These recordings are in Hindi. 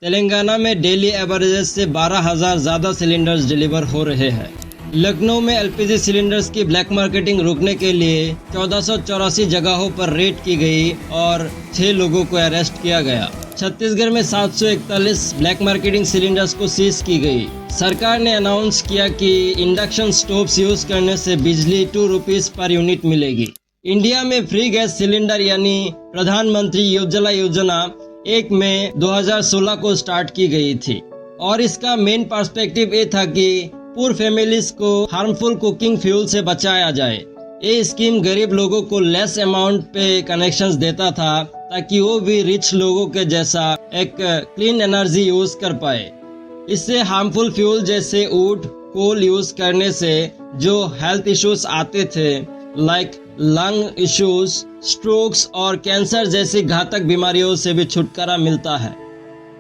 तेलंगाना में डेली एवरेज से 12,000 ज़्यादा सिलेंडर्स डिलीवर हो रहे हैं। लखनऊ में एलपीजी सिलेंडर्स की ब्लैक मार्केटिंग रोकने के लिए 1484 जगहों पर रेड की गई और 6 लोगों को अरेस्ट किया गया। छत्तीसगढ़ में 741 ब्लैक मार्केटिंग सिलेंडर्स को सीज की गई। सरकार ने अनाउंस किया कि इंडक्शन स्टोव्स यूज करने से बिजली 2 रुपीस पर यूनिट मिलेगी। इंडिया में फ्री गैस सिलेंडर यानी प्रधानमंत्री उज्ज्वला योजना 1 मई 2016 को स्टार्ट की गई थी और इसका मेन पर्सपेक्टिव ये था कि पुअर फैमिलीज को हार्मफुल कुकिंग फ्यूल से बचाया जाए। ये स्कीम गरीब लोगों को लेस अमाउंट पे कनेक्शंस देता था ताकि वो भी रिच लोगों के जैसा एक क्लीन एनर्जी यूज कर पाए। इससे हार्मफुल फ्यूल जैसे वुड, कोल यूज करने से जो हेल्थ इश्यूज आते थे लाइक लंग इश्यूज, स्ट्रोक्स और कैंसर जैसी घातक बीमारियों से भी छुटकारा मिलता है।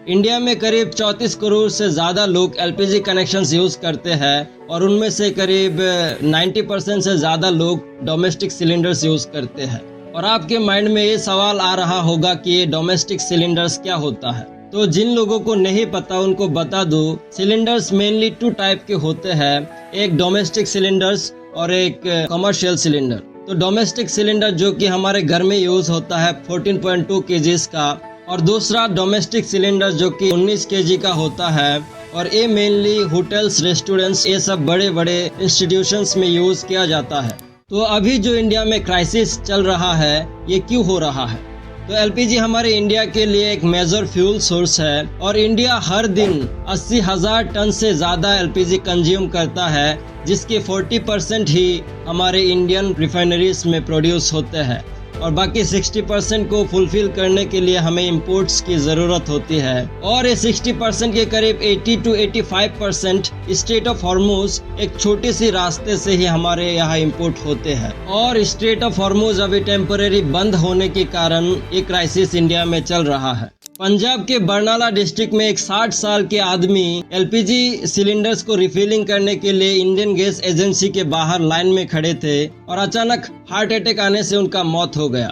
इंडिया में करीब 34 करोड़ से ज़्यादा लोग एलपीजी कनेक्शंस यूज़ करते हैं और उनमें से करीब 90% से ज़्यादा लोग डोमेस्टिक सिलेंडर्स यूज़ करते हैं। और आपके माइंड में ये सवाल आ रहा होगा कि ये डोमेस्टिक सिलेंडर्स क्या होता है। तो जिन लोगों को नहीं पता उनको बता दो, सिलेंडर्स मेनली 2 टाइप के होते हैं, एक डोमेस्टिक सिलेंडर्स और एक कमर्शियल सिलेंडर। तो डोमेस्टिक सिलेंडर जो कि हमारे घर में यूज़ होता है 14.2 kgs का, और दूसरा डोमेस्टिक सिलेंडर जो कि 19 kg का होता है और ये मेनली होटल्स, रेस्टोरेंट्स, ये सब बड़े बड़े इंस्टीट्यूशंस में यूज़ किया जाता है। तो अभी जो इंडिया में क्राइसिस चल रहा है ये क्यों हो रहा है? तो एलपीजी हमारे इंडिया के लिए एक मेजर फ्यूल सोर्स है और इंडिया हर दिन 80,000 टन से ज़्यादा एलपीजी कंज्यूम करता है, जिसके 40% ही हमारे इंडियन रिफाइनरीज में प्रोड्यूस होते हैं और बाकी 60% को फुलफिल करने के लिए हमें इंपोर्ट्स की ज़रूरत होती है। और ये 60% के करीब 80 to 85% स्ट्रेट ऑफ हॉर्मुज एक छोटी सी रास्ते से ही हमारे यहाँ इंपोर्ट होते हैं और स्ट्रेट ऑफ हॉर्मुज अभी टेम्परेरी बंद होने के कारण ये क्राइसिस इंडिया में चल रहा है। पंजाब के बरनाला डिस्ट्रिक्ट में एक 60 साल के आदमी एलपीजी सिलेंडर्स को रिफिलिंग करने के लिए इंडियन गैस एजेंसी के बाहर लाइन में खड़े थे और अचानक हार्ट अटैक आने से उनका मौत हो गया।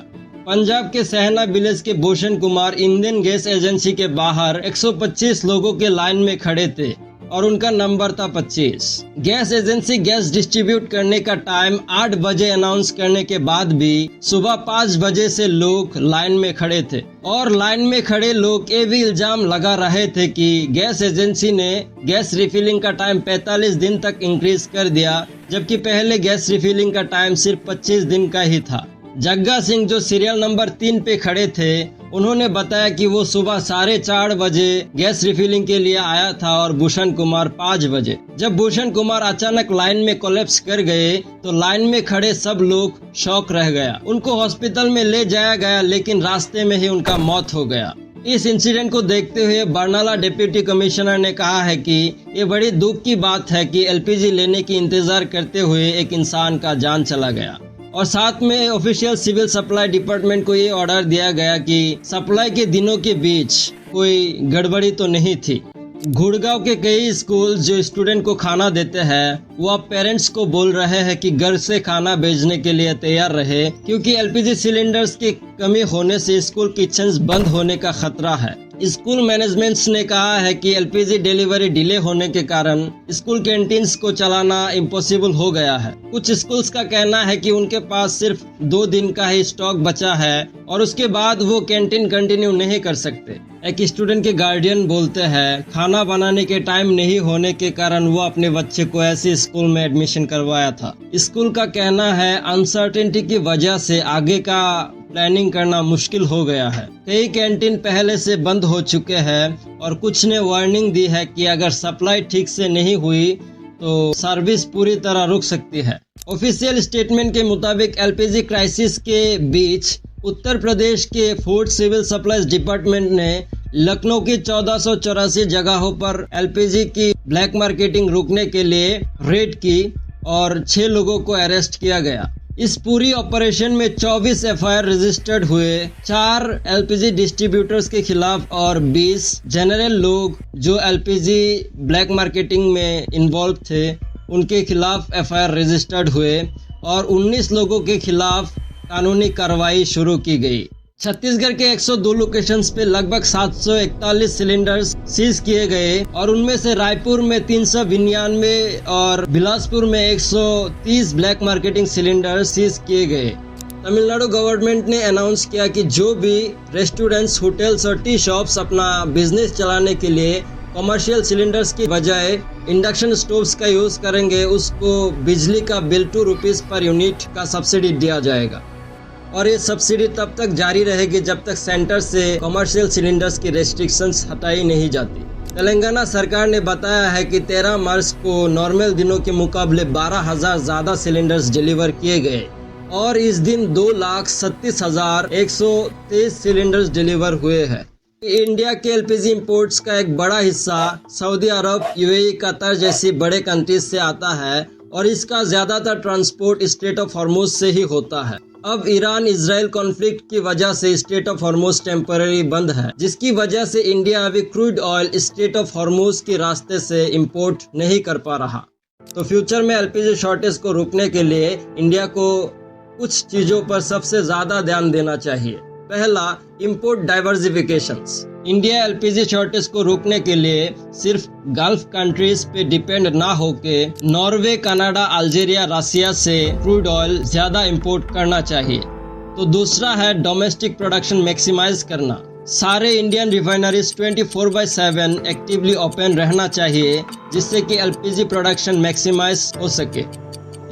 पंजाब के सहना विलेज के Bhushan Kumar Indian gas agency के बाहर 125 लोगों के लाइन में खड़े थे और उनका नंबर था 25। गैस एजेंसी गैस डिस्ट्रीब्यूट करने का टाइम 8 बजे अनाउंस करने के बाद भी सुबह 5 बजे से लोग लाइन में खड़े थे और लाइन में खड़े लोग ये भी इल्जाम लगा रहे थे कि गैस एजेंसी ने गैस रिफिलिंग का टाइम 45 दिन तक इंक्रीज कर दिया, जबकि पहले गैस रिफिलिंग का टाइम सिर्फ 25 दिन का ही था। जग्गा सिंह जो सीरियल नंबर 3 पे खड़े थे, उन्होंने बताया कि वो सुबह 4:30 बजे गैस रिफिलिंग के लिए आया था और भूषण कुमार 5 बजे। जब भूषण कुमार अचानक लाइन में कोलैप्स कर गए तो लाइन में खड़े सब लोग शॉक रह गया। उनको हॉस्पिटल में ले जाया गया लेकिन रास्ते में ही उनका मौत हो गया। इस इंसिडेंट को देखते हुए बरनाला डिप्टी कमिश्नर ने कहा है कि ये बड़ी दुख की बात है कि एलपीजी लेने की इंतजार करते हुए एक इंसान का जान चला गया। और साथ में ऑफिशियल सिविल सप्लाई डिपार्टमेंट को ये ऑर्डर दिया गया कि सप्लाई के दिनों के बीच कोई गड़बड़ी तो नहीं थी। गुड़गांव के कई स्कूल जो स्टूडेंट को खाना देते हैं वो अब पेरेंट्स को बोल रहे हैं कि घर से खाना भेजने के लिए तैयार रहे, क्योंकि एलपीजी सिलेंडर्स की कमी होने से स्कूल किचन्स बंद होने का खतरा है। स्कूल मैनेजमेंट्स ने कहा है कि एलपीजी डिलीवरी डिले होने के कारण स्कूल कैंटीन्स को चलाना इम्पॉसिबल हो गया है। कुछ स्कूल्स का कहना है कि उनके पास सिर्फ 2 दिन का ही स्टॉक बचा है और उसके बाद वो कैंटीन कंटिन्यू नहीं कर सकते। एक स्टूडेंट के गार्डियन बोलते हैं खाना बनाने के टाइम नहीं होने के कारण वो अपने बच्चे को ऐसे स्कूल में एडमिशन करवाया था। स्कूल का कहना है अनसर्टेनिटी की वजह से आगे का प्लानिंग करना मुश्किल हो गया है। कई कैंटीन पहले से बंद हो चुके हैं और कुछ ने वार्निंग दी है कि अगर सप्लाई ठीक से नहीं हुई तो सर्विस पूरी तरह रुक सकती है। ऑफिशियल स्टेटमेंट के मुताबिक एलपीजी क्राइसिस के बीच उत्तर प्रदेश के फूड सिविल सप्लाईज डिपार्टमेंट ने लखनऊ की 1484 जगहों पर एलपीजी की ब्लैक मार्केटिंग रोकने के लिए रेड की और 6 लोगों को अरेस्ट किया गया। इस पूरी ऑपरेशन में 24 एफआईआर रजिस्टर्ड हुए, 4 एलपीजी डिस्ट्रीब्यूटर्स के खिलाफ और 20 जनरल लोग जो एलपीजी ब्लैक मार्केटिंग में इन्वॉल्व थे उनके खिलाफ एफआईआर रजिस्टर्ड हुए और 19 लोगों के खिलाफ कानूनी कार्रवाई शुरू की गई। छत्तीसगढ़ के 102 लोकेशंस पे लगभग 741 सिलेंडर्स सीज किए गए और उनमें से रायपुर में 399 और बिलासपुर में 130 ब्लैक मार्केटिंग सिलेंडर सीज किए गए। तमिलनाडु गवर्नमेंट ने अनाउंस किया कि जो भी रेस्टोरेंट्स, होटल्स और टी शॉप्स अपना बिजनेस चलाने के लिए कमर्शियल सिलेंडर्स की बजाय इंडक्शन स्टोव्स का यूज करेंगे, उसको बिजली का बिल 2 रुपीज पर यूनिट का सब्सिडी दिया जाएगा। और ये सब्सिडी तब तक जारी रहेगी जब तक सेंटर से कमर्शियल सिलेंडर्स की रेस्ट्रिक्शंस हटाई नहीं जाती। तेलंगाना सरकार ने बताया है कि 13 मार्च को नॉर्मल दिनों के मुकाबले 12,000 ज़्यादा सिलेंडर्स डिलीवर किए गए और इस दिन 2,37,123 सिलेंडर्स डिलीवर हुए हैं। इंडिया के एलपीजी इंपोर्ट्स का एक बड़ा हिस्सा सऊदी अरब, यूएई, कतर जैसी बड़े कंट्रीज से आता है और इसका ज़्यादातर ट्रांसपोर्ट स्ट्रेट ऑफ हॉर्मुज से ही होता है। अब ईरान इजराइल कॉन्फ्लिक्ट की वजह से स्ट्रेट ऑफ हॉर्मुज टेम्पररी बंद है, जिसकी वजह से इंडिया अभी crude oil straight of Hormuz के रास्ते से इंपोर्ट नहीं कर पा रहा। तो फ्यूचर में एलपीजी शॉर्टेज को रोकने के लिए इंडिया को कुछ चीजों पर सबसे ज्यादा ध्यान देना चाहिए। पहला, इंपोर्ट डाइवर्सिफिकेशंस। इंडिया एलपीजी शॉर्टेज को रोकने के लिए सिर्फ गल्फ कंट्रीज पे डिपेंड ना होके नॉर्वे, कनाडा, अल्जीरिया, रसिया से क्रूड ऑयल ज्यादा इंपोर्ट करना चाहिए। तो दूसरा है डोमेस्टिक प्रोडक्शन मैक्सिमाइज करना। सारे इंडियन रिफाइनरीज 24/7 एक्टिवली ओपन रहना चाहिए जिससे कि एलपीजी प्रोडक्शन मैक्सिमाइज हो सके।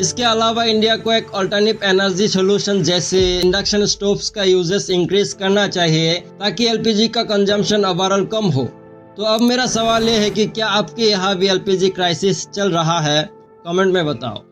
इसके अलावा इंडिया को एक अल्टरनेटिव एनर्जी सोल्यूशन जैसे इंडक्शन स्टोव्स का यूजेस इंक्रीज करना चाहिए ताकि एलपीजी का कंजम्पशन ओवरऑल कम हो। तो अब मेरा सवाल ये है कि क्या आपके यहाँ भी एलपीजी क्राइसिस चल रहा है? कमेंट में बताओ।